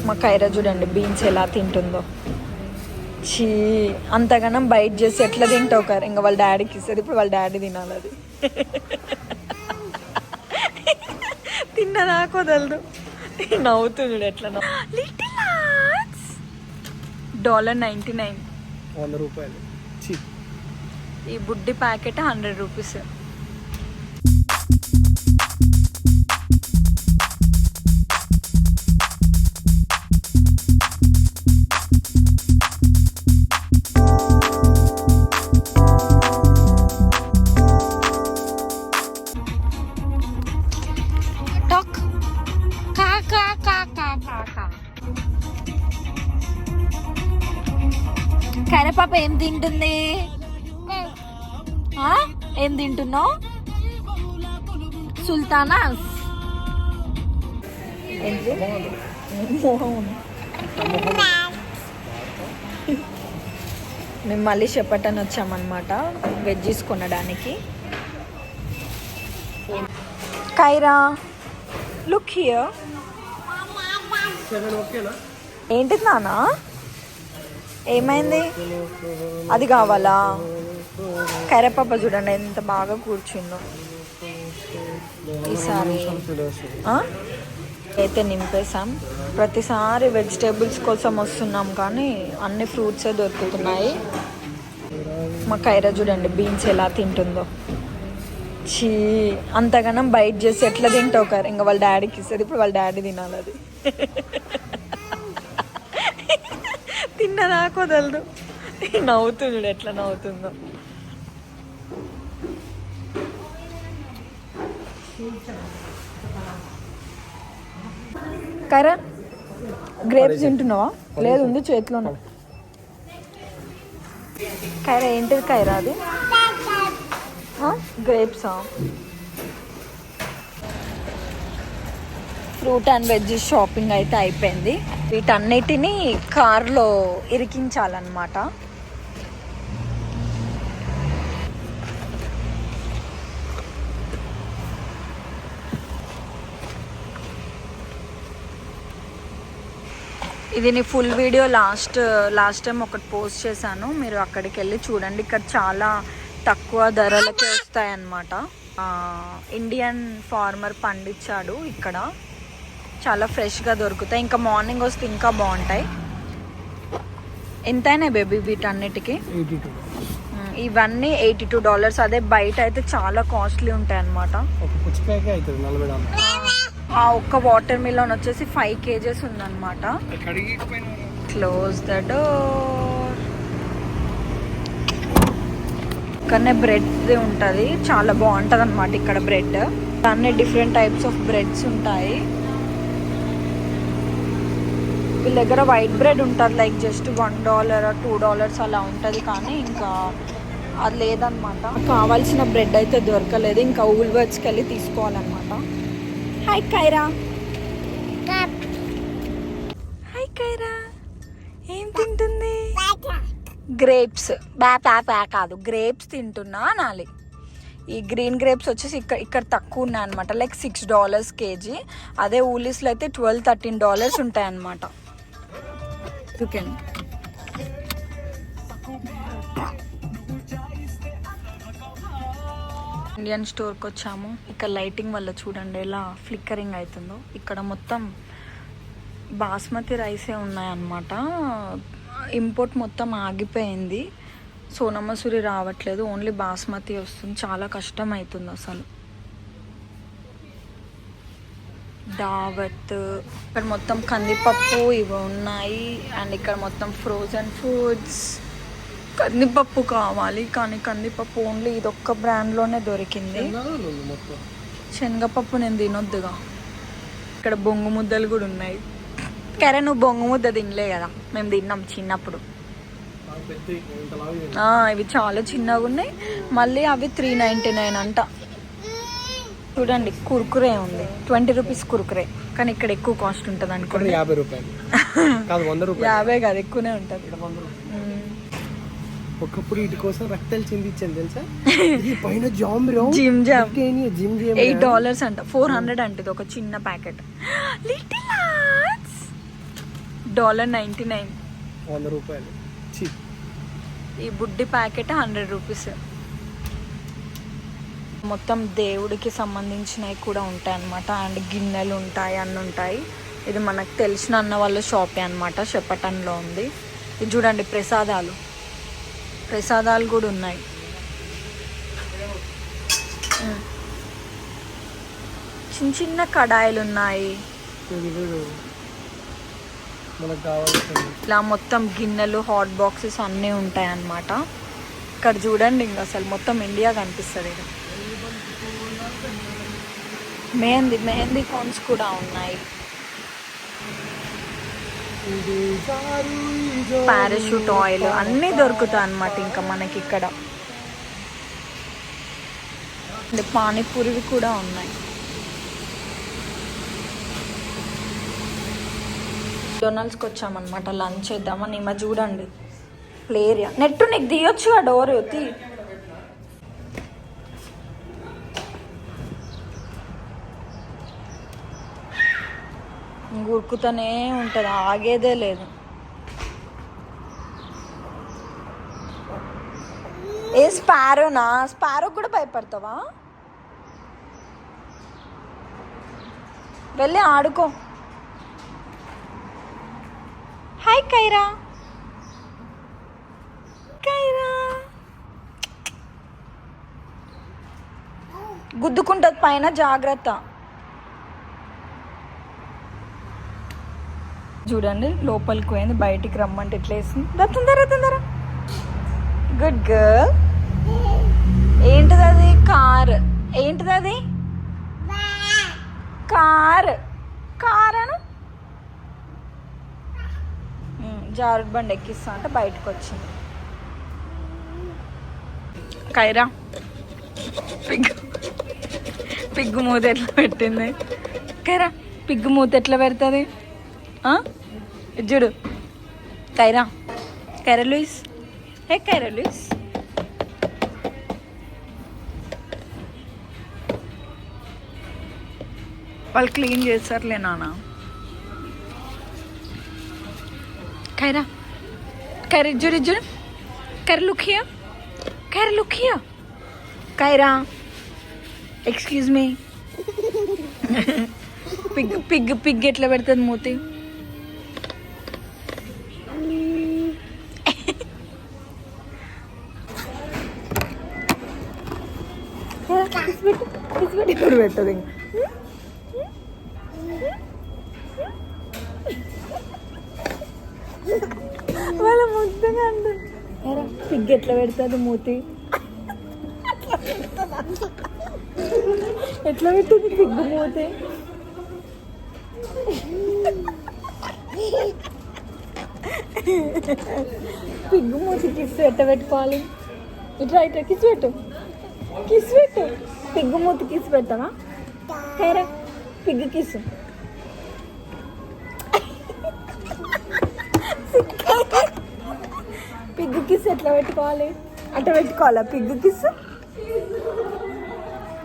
మా కైరా చూడండి బీన్స్ ఎలా తింటుందో. చీ, అంతగానం బైట్ చేసి ఎట్లా తింటావు కైరా? ఇంకా వాళ్ళ డాడీకి ఇస్తుంది, ఇప్పుడు వాళ్ళ డాడీ తినాలి అది. తిన్నదాకా వదలదు, నవ్వుతుంది ఎట్లా. $1.99 ₹100. ఈ బుడ్డి ప్యాకెట్ ₹100. కరేపాప ఏం తింటుంది? ఏం తింటున్నావు? సుల్తానా మేము మళ్ళీ చెప్పటని వచ్చామన్నమాట వెజ్జీస్ కొనడానికి. Kaira look here. ఏంటిది నాన్న? ఏమైంది? అది కావాలా? కైరపాప చూడండి ఎంత బాగా కూర్చుందో. ఈసారి అయితే నింపేసాం. ప్రతిసారి వెజిటేబుల్స్ కోసం వస్తున్నాం కానీ అన్ని ఫ్రూట్సే దొరుకుతున్నాయి. మా కైరా చూడండి బీన్స్ ఎలా తింటుందో. చీ, అంతగానం బైట్ చేసి ఎట్లా తింటావు కైరా? ఇంకా వాళ్ళ డాడీకి ఇస్తుంది, ఇప్పుడు వాళ్ళ డాడీ తినాలి అది. తిన్నదాకా వదలదు, నవ్వుతుంది ఎట్లా నవ్వుతుందో. కైరా గ్రేప్స్ తింటున్నావా? లేదు, ఉంది చేతిలోనే. కైరా ఏంటిది కైరా అది? గ్రేప్సా? ఫ్రూట్ అండ్ వెజ్ షాపింగ్ అయితే అయిపోయింది. వీటన్నిటిని కార్లో ఇరికించాలన్నమాట. ఇది నీ ఫుల్ వీడియో లాస్ట్ టైం ఒకటి పోస్ట్ చేశాను, మీరు అక్కడికి వెళ్ళి చూడండి. ఇక్కడ చాలా తక్కువ ధరలకే వస్తాయన్నమాట. ఇండియన్ ఫార్మర్ పండించాడు, ఇక్కడ చాలా ఫ్రెష్గా దొరుకుతాయి. ఇంకా మార్నింగ్ వస్తే ఇంకా బాగుంటాయి. ఎంతైనా బేబీ వీటన్నిటికి? ఇవన్నీ $82. అదే బయట అయితే చాలా కాస్ట్లీ ఉంటాయి అన్నమాట. ఒక్క వాటర్ మిలన్ వచ్చేసి 5 kgs ఉందన్నమాట. Close the door. ఇక్కడనే బ్రెడ్ ఉంటుంది, చాలా బాగుంటుంది అన్నమాట ఇక్కడ బ్రెడ్. అన్ని డిఫరెంట్ టైప్స్ ఆఫ్ బ్రెడ్స్ ఉంటాయి. వీళ్ళ దగ్గర వైట్ బ్రెడ్ ఉంటుంది, లైక్ జస్ట్ $1 $2 అలా ఉంటుంది. కానీ ఇంకా అది లేదనమాట. కావాల్సిన బ్రెడ్ అయితే దొరకలేదు, ఇంకా ఊల్వర్డ్స్కి వెళ్ళి తీసుకోవాలన్నమాట. హాయ్ కైరా. హాయ్ కైరా, ఏం తింటుంది? గ్రేప్స్. బ్యా కాదు, గ్రేప్స్ తింటున్నా అనాలి. ఈ గ్రీన్ గ్రేప్స్ వచ్చేసి ఇక్కడ తక్కువ ఉన్నాయి అనమాట, లైక్ $6 kg. అదే ఊలీస్లో అయితే $12-13 ఉంటాయి అన్నమాట. ఇండియన్ స్టోర్కి వచ్చాము. ఇక్కడ లైటింగ్ వల్ల చూడండి ఎలా ఫ్లిక్కరింగ్ అవుతుందో. ఇక్కడ మొత్తం బాస్మతి రైసే ఉన్నాయన్నమాట. ఇంపోర్ట్ మొత్తం ఆగిపోయింది, సోనా మసూరి రావట్లేదు, ఓన్లీ బాస్మతి వస్తుంది. చాలా కష్టం అవుతుంది అసలు. దావత్, ఇక్కడ మొత్తం కందిపప్పు ఇవి ఉన్నాయి. అండ్ ఇక్కడ మొత్తం ఫ్రోజన్ ఫుడ్స్. కందిపప్పు కావాలి కానీ కందిపప్పు ఓన్లీ ఇదొక్క బ్రాండ్లోనే దొరికింది. శనగపప్పు నేను తినొద్దుగా. ఇక్కడ బొంగు ముద్దలు కూడా ఉన్నాయి. కరే నువ్వు బొంగు ముద్ద తినలే కదా, మేము తిన్నాం చిన్నప్పుడు. ఇవి చాలా చిన్నగా ఉన్నాయి. మళ్ళీ అవి $3.99 అంట. చూడండి కుర్కురే ఉంది, ₹20 కుర్కురే. కానీ ఇక్కడ ఎక్కువ కాస్ట్ ఉంటుంది అనుకోండి. $50 కాదు, ఎక్కువనే ఉంటుంది. ఒకప్పుడు వీటి కోసం రక్తాలు చిందించాను తెలుసా. పైన జామ్ $8 అంట, 400 అంటే ఒక చిన్న ప్యాకెట్. $99. 100 రూపాయలు. ఛీ. ఈ బుడ్డి ప్యాకెట్ 100 రూపీస్. మొత్తం దేవుడికి సంబంధించినవి కూడా ఉంటాయి అన్నమాట. అండ్ గిన్నెలు ఉంటాయి, అన్నీ ఉంటాయి. ఇది మనకు తెలిసిన అన్న వాళ్ళ షాపే అనమాట, షెపటన్లో ఉంది. ఇది చూడండి, ప్రసాదాలు కూడా ఉన్నాయి. చిన్న చిన్న కడాయిలు ఉన్నాయి. మనకు కావాల్సింది ఇలా మొత్తం గిన్నెలు, హాట్ బాక్సెస్ అన్నీ ఉంటాయి అన్నమాట. ఇక్కడ చూడండి, ఇంకా అసలు మొత్తం ఇండియా కనిపిస్తుంది. ఇది మెహందీ కోన్స్ కూడా ఉన్నాయి. పారాషూట్ ఆయిల్ అన్నీ దొరుకుతాయి అన్నమాట. ఇంకా మనకి ఇక్కడ పానీపూరివి కూడా ఉన్నాయి. డొనాల్డ్స్కి వచ్చామన్నమాట, లంచ్ చేద్దామని. ఈమె చూడండి, ప్లే ఏరియా. నెట్ నీకు తీయొచ్చు ఆ డోర్ తీ. ఉరుకుతూనే ఉంటుంది, ఆగేదే లేదు. ఏ స్పారోనా? స్పారో కూడా భయపడతావా? వెళ్ళి ఆడుకో. హాయ్ కైరా. గుద్దుకుంటుంది పైన, జాగ్రత్త. చూడండి, లోపలికి పోయింది, బయటికి రమ్మంటే ఎట్లా వేసింది. తొందర. Good girl. ఏంటిది అది? కార్. ఏంటిది అది? కార్ అను. జారుడు బండి ఎక్కిస్తా అంటే బయటకు వచ్చింది. కైరా పిగ్గు మూత ఎట్లా పెట్టింది? కైరా పిగ్గు మూత ఎట్లా పెడుతుంది? చూడు. కైరా లూయిస్. కైరా లూయిస్. వాళ్ళు క్లీన్ చేస్తారులే నాన్న. కైరా చూడు. Kaira look here. Kaira excuse me. Pig ఎట్లా పెడుతుంది మూతి? ఇప్పుడు పెట్టదు. వాళ్ళ ముద్దగా అంటుంది. పిగ్ ఎట్లా పెడుతుంది మూతి? ఎట్లా పెట్టింది పిగ్గు మూతి? పిగ్గు మూతి కిస్ ఎట్ట పెట్టుకోవాలి? ఇట్లా కిస్ పెట్టు. పిగ్గు మూతి కిస్ పెట్టవా? Kaira pig kiss. Pig kiss ఎట్లా పెట్టుకోవాలి? అట్ట పెట్టుకోవాలా పిగ్గు కిస్?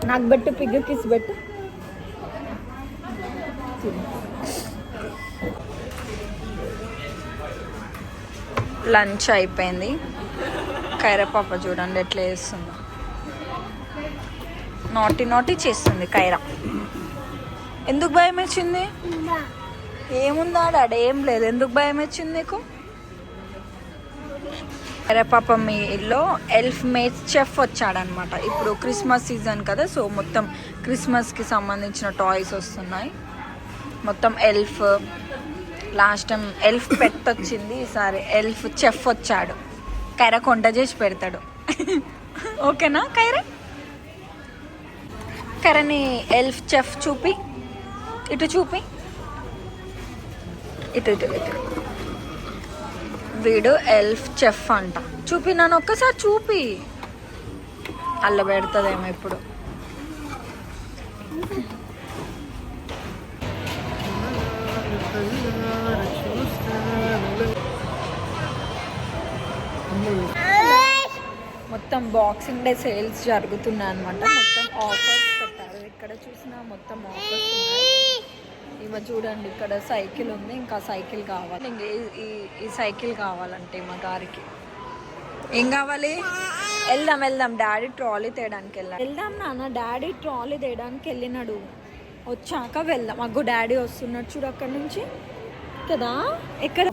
నాకు పెట్టు, పిగ్గు కిస్ పెట్టు. లంచ్ అయిపోయింది. కైరా పాప చూడండి ఎట్లా చేస్తుందో. నాటి చేస్తుంది కైరా. ఎందుకు భయం వచ్చింది? ఏముందా డాడీ? ఏం లేదు. ఎందుకు భయం వచ్చింది నీకు? కైరా పాప మీలో ఎల్ఫ్ మేడ్ చెఫ్ వచ్చాడనమాట. ఇప్పుడు క్రిస్మస్ సీజన్ కదా, సో మొత్తం క్రిస్మస్కి సంబంధించిన టాయ్స్ వస్తున్నాయి. మొత్తం ఎల్ఫ్. లాస్ట్ టైం ఎల్ఫ్ పెట్ వచ్చింది, ఈసారి ఎల్ఫ్ చెఫ్ వచ్చాడు. కైరా వంట చేసి పెడతాడు. ఓకేనా కైరా? కైరాని ఎల్ఫ్ చెఫ్ చూపి. ఇటు చూపి. ఇటు వీడు ఎల్ఫ్ చెఫ్ అంట. చూపి నన్ను ఒక్కసారి చూపి. అల్ల పెడుతుందేమో ఇప్పుడు. మొత్తం బాక్సింగ్ డే సేల్స్ జరుగుతున్నాయి అనమాట. మొత్తం ఆఫర్స్ పెట్టారు. ఇక్కడ చూసినా మొత్తం ఆఫర్స్ ఉన్నాయి. ఇవ చూడండి ఇక్కడ సైకిల్ ఉంది, ఇంకా సైకిల్ కావాలి. ఇంకా ఈ సైకిల్ కావాలంటే మా గారికి. ఏం కావాలి? వెళ్దాం డాడీ ట్రాలీ తేయడానికి వెళ్దాం నాన్న. డాడీ ట్రాలీ తేయడానికి వెళ్ళినాడు, వచ్చాక వెళ్దాం. అగ్గో డాడీ వస్తున్నాడు చూడు అక్కడ నుంచి కదా. ఎక్కడ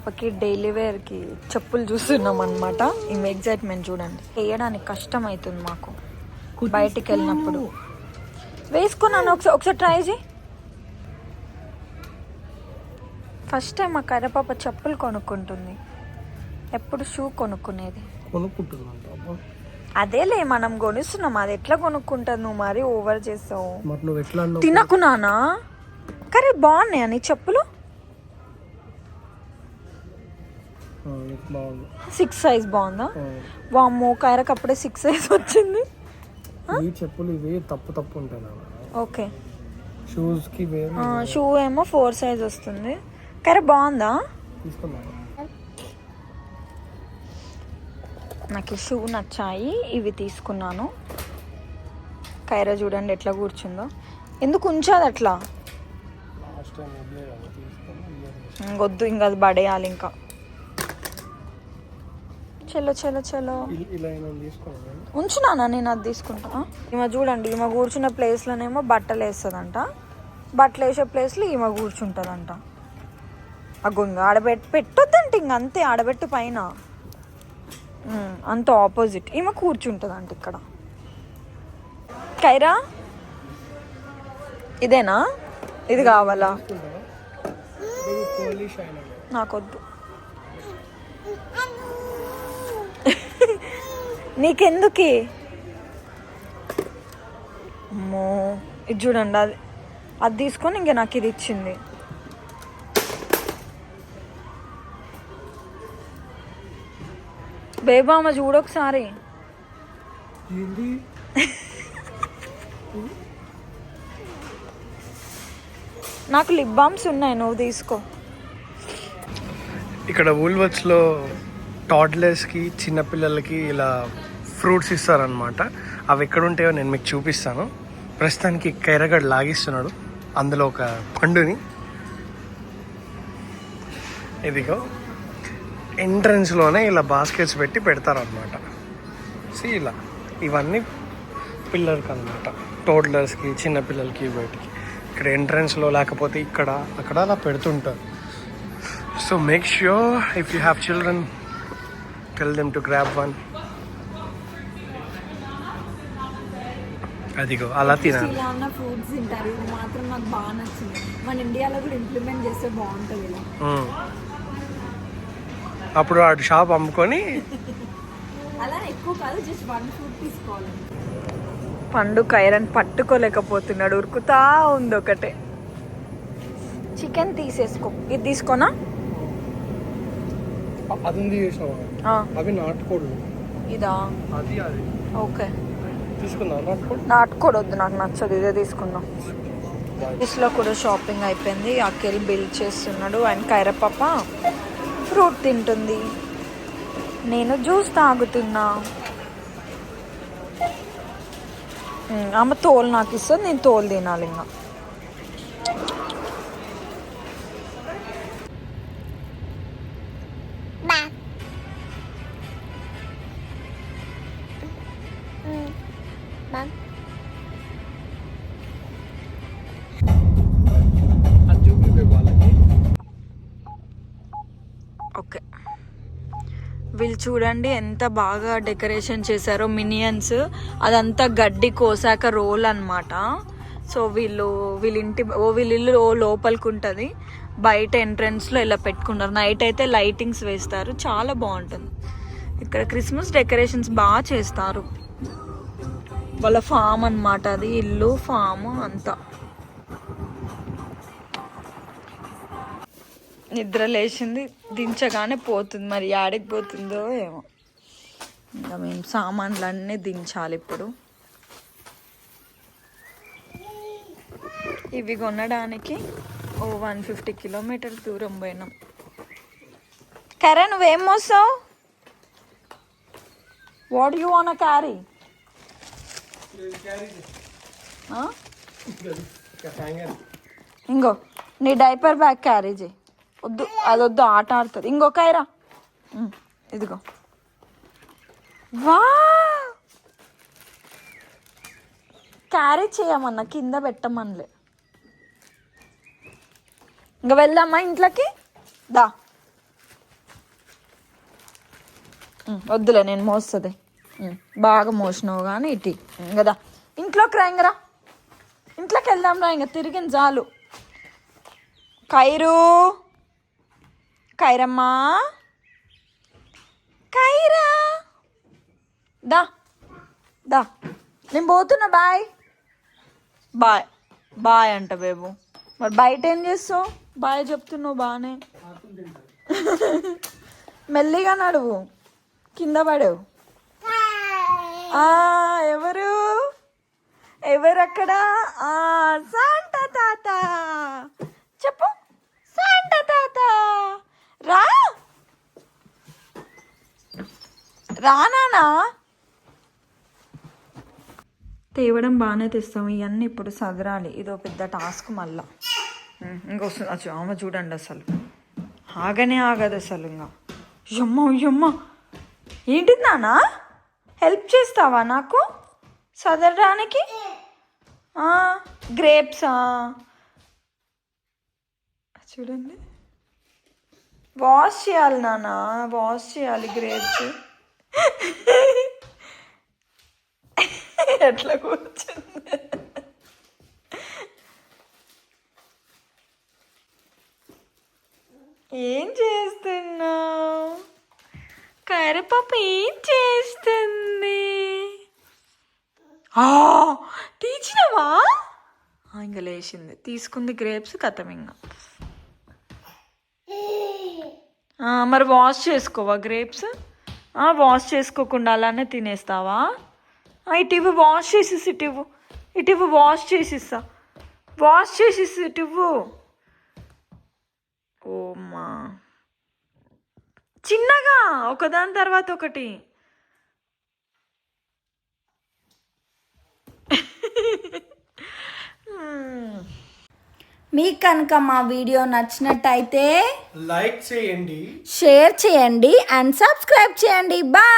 డైలీ వేర్కి చెప్పులు చూస్తున్నాం అనమాట. ఈ ఎగ్జైట్మెంట్ చూడండి, వేయడానికి కష్టం అవుతుంది మాకు బయటికి వెళ్ళినప్పుడు. వేసుకున్నాను, ఒకసారి ట్రై చేయి. ఫస్ట్ టైం మా కర్రపాప చెప్పులు కొనుక్కుంటుంది, ఎప్పుడు షూ కొనుక్కునేది. అదేలే మనం కొనిస్తున్నాం, అది ఎట్లా కొనుక్కుంటుంది? నువ్వు మరి ఓవర్ చేసావు. తినకున్నానా? కానీ బాగున్నాయా నీ చెప్పులు? 6 సైజ్ బాగుందా? వామ్మో, కైరకు అప్పుడే 6 సైజ్ వచ్చింది. చెప్పులు ఇవి తప్పు ఉంటాయి. ఓకే, షూస్ కి షూ ఏమో 4 సైజ్ వస్తుంది. కరెక్ట్ బాగుందా? నాకు షూ నచ్చాయి, ఇవి తీసుకున్నాను. కైరా చూడండి ఎట్లా కూర్చుందో. ఎందుకు ఉంచాది అట్లా? వద్దు, ఇంకా అది పడేయాలి. ఇంకా చలో చలో చలో ఉంచున్నానా? నేను అది తీసుకుంటా. ఈమె చూడండి, ఈమె కూర్చున్న ప్లేస్లోనేమో బట్టలు వేస్తుందంట, బట్టలు వేసే ప్లేస్లో ఈమె కూర్చుంటుందంట. అగ్గో ఇంకా పెట్టొద్దంటే ఇంక అంతే, ఆడబెట్టు పైన అంత ఆపోజిట్ ఈమె కూర్చుంటుందంట ఇక్కడ. కైరా ఇదేనా? ఇది కావాలా? నాకొద్దు. నీకెందుకు? అమ్మో, ఇది చూడండి, అది తీసుకొని ఇంక నాకు ఇది ఇచ్చింది. బేబామ్మ చూడొకసారి. నాకు లిప్ బామ్స్ ఉన్నాయి, నువ్వు తీసుకో. ఇక్కడ వూల్వర్త్స్లో టాడ్లర్స్కి చిన్నపిల్లలకి ఇలా ఫ్రూట్స్ ఇస్తారనమాట. అవి ఎక్కడ ఉంటాయో నేను మీకు చూపిస్తాను. ప్రస్తుతానికి కైరగడ్ లాగిస్తున్నాడు అందులో ఒక పండుని. ఇదిగో ఎంట్రన్స్లోనే ఇలా బాస్కెట్స్ పెట్టి పెడతారనమాట. ఇలా ఇవన్నీ పిల్లలకి అనమాట, టోడ్లర్స్కి, చిన్నపిల్లలకి బయటికి. ఇక్కడ ఎంట్రన్స్లో లేకపోతే ఇక్కడ అక్కడ అలా పెడుతుంటారు. So make sure if you have children, tell them to grab one. అదిగో అలా తినాలి. ఫ్రూట్స్ తింటారు, ఇది మాత్రం నాకు బాగా నచ్చింది. మన ఇండియాలో కూడా ఇంప్లిమెంట్ చేస్తే బాగుంటుంది ఇలా. అప్పుడు అటు షాప్ అమ్ముకొని అలా ఎక్కువ కాదు, జస్ట్ 1 ఫ్రూట్ తీసుకోవాలి. పండు కైరన్ పట్టుకోలేకపోతున్నాడు, ఉరుకుతా ఉంది ఒకటే. చికెన్ తీసేసుకో, ఇది తీసుకోనా? అది అవి నాటుకోడు. ఇదా? అది అది ఓకే, తీసుకుందాం. నాటుకోడు వద్దు, నాకు నచ్చదు, ఇదే తీసుకుందాం. లో కూడా షాపింగ్ అయిపోయింది. అఖిల్ బిల్ చేస్తున్నాడు అండ్ కైరా పాప ఫ్రూట్ తింటుంది, నేను జ్యూస్ తాగుతున్నా. ఆమె తోలు నాకు ఇస్తుంది, నేను తోలు తినాలి. ఇంకా ఓకే, వీళ్ళు చూడండి ఎంత బాగా డెకరేషన్ చేశారో. మినియన్స్ అదంతా గడ్డి కోసాక రోల్ అన్నమాట. సో వీళ్ళ ఇల్లు లోపలికి ఉంటుంది, బయట ఎంట్రన్స్లో ఇలా పెట్టుకుంటారు. నైట్ అయితే లైటింగ్స్ వేస్తారు, చాలా బాగుంటుంది. ఇక్కడ క్రిస్మస్ డెకరేషన్స్ బాగా చేస్తారు. వాళ్ళ ఫామ్ అన్నమాట, అది ఇల్లు ఫామ్ అంతా. నిద్ర లేచింది, దించగానే పోతుంది, మరి యాడికి పోతుందో ఏమో. ఇంకా మేము సామాన్లు అన్నీ దించాలి ఇప్పుడు. ఇవి కొనడానికి 150 కిలోమీటర్ల దూరం పోయినాం. కరే నువ్వేం మోస్తావు? What you want carry? ఇంగో నీ డైపర్ బ్యాగ్ క్యారీ చేయి. వద్దు అది వద్దు, ఆట ఆడుతుంది. ఇంకొక ఐరా ఇదిగో. వా క్యారీ చేయమన్నా, కింద పెట్టమనిలే. ఇంకా వెళ్దామా ఇంట్లోకి? దా. వద్దులే, నేను మోస్తుంది. బాగా మోసినావు కానీ ఇటీ కదా. ఇంట్లోకి రా, ఇంకరా ఇంట్లోకి వెళ్దాం రా. ఇంకా తిరిగిన చాలు. కైరమ్మా, కైరా, దా దా. నేను పోతున్నా. బాయ్ బాయ్ బాయ్ అంట బేబు. మరి బయట ఏం చేస్తావు? బాయ్ చెప్తున్నావు బాగానే. మెల్లిగా నడువు, కింద పడవు. ఎవరు ఎవరక్కడ? శాంటా తాత. చెప్పు, శాంటా తాత. రా రా నానా. తేవడం బాగానే తెస్తాం. ఇవన్నీ ఇప్పుడు సదరాలి. ఇదో పెద్ద టాస్క్ మళ్ళా. ఇంకొస్తుంది ఆమె చూడండి, అసలు ఆగనే ఆగదు అసలు. ఇంకా యమ్మ ఏంటిది నానా? హెల్ప్ చేస్తావా నాకు సదరడానికి? గ్రేప్సా? చూడండి, వాష్ చేయాలి నానా, వాష్ చేయాలి గ్రేప్స్. ఎట్లా కూర్చుంది? ఏం చేస్తున్నావు? కరపాప ఏం చేస్తుంది? తీసినవా? ఇంకా లేచింది, తీసుకుంది గ్రేప్స్, కథం. ఇంకా మరి వాష్ చేసుకోవా గ్రేప్స్? వాష్ చేసుకోకుండా అలానే తినేస్తావా? ఇటివ్వు, వాష్ చేసేసి ఇటివ్వు వాష్ చేసిస్తా. వాష్ చేసేసి ఇటివ్వు. ఓమ్మా, చిన్నగా ఒకదాని తర్వాత ఒకటి. మీకు కనుక మా వీడియో నచ్చినట్టయితే లైక్ చేయండి, షేర్ చేయండి అండ్ సబ్స్క్రైబ్ చేయండి. బాయ్.